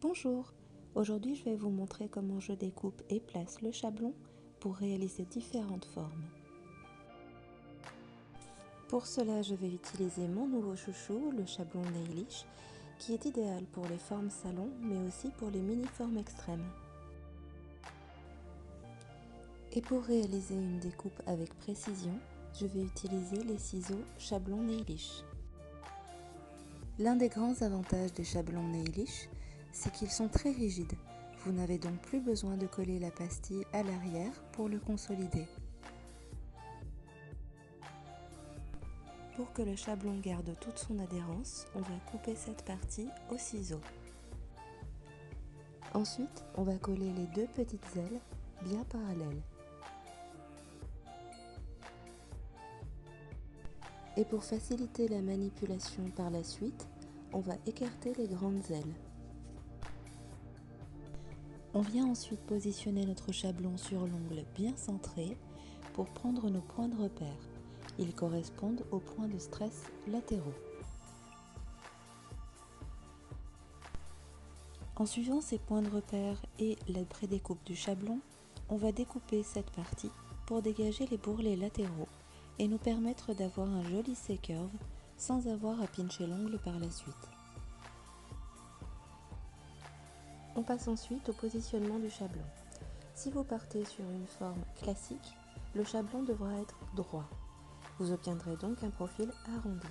Bonjour, aujourd'hui je vais vous montrer comment je découpe et place le chablon pour réaliser différentes formes. Pour cela, je vais utiliser mon nouveau chouchou, le chablon Nailish, qui est idéal pour les formes salon mais aussi pour les mini-formes extrêmes. Et pour réaliser une découpe avec précision, je vais utiliser les ciseaux chablon Nailish. L'un des grands avantages des chablons Nailish, c'est qu'ils sont très rigides. Vous n'avez donc plus besoin de coller la pastille à l'arrière pour le consolider. Pour que le chablon garde toute son adhérence, on va couper cette partie au ciseau. Ensuite, on va coller les deux petites ailes bien parallèles. Et pour faciliter la manipulation par la suite, on va écarter les grandes ailes. On vient ensuite positionner notre chablon sur l'ongle bien centré pour prendre nos points de repère. Ils correspondent aux points de stress latéraux. En suivant ces points de repère et la prédécoupe du chablon, on va découper cette partie pour dégager les bourrelets latéraux et nous permettre d'avoir un joli C-curve sans avoir à pincher l'ongle par la suite. On passe ensuite au positionnement du chablon. Si vous partez sur une forme classique, le chablon devra être droit. Vous obtiendrez donc un profil arrondi.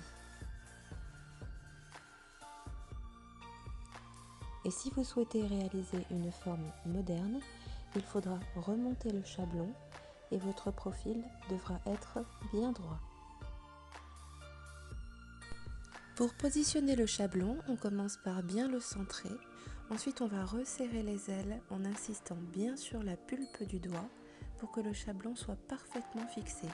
Et si vous souhaitez réaliser une forme moderne, il faudra remonter le chablon et votre profil devra être bien droit. Pour positionner le chablon, on commence par bien le centrer. Ensuite, on va resserrer les ailes en insistant bien sur la pulpe du doigt pour que le chablon soit parfaitement fixé.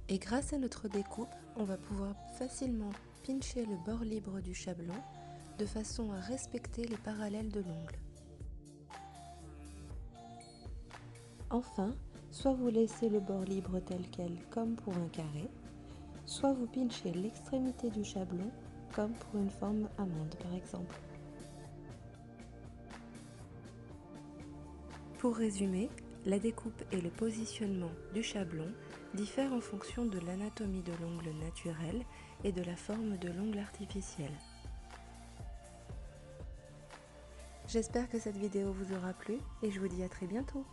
Et grâce à notre découpe, on va pouvoir facilement pincher le bord libre du chablon de façon à respecter les parallèles de l'ongle. Enfin, soit vous laissez le bord libre tel quel comme pour un carré, soit vous pinchez l'extrémité du chablon comme pour une forme amande par exemple. Pour résumer, la découpe et le positionnement du chablon diffèrent en fonction de l'anatomie de l'ongle naturel et de la forme de l'ongle artificiel. J'espère que cette vidéo vous aura plu et je vous dis à très bientôt.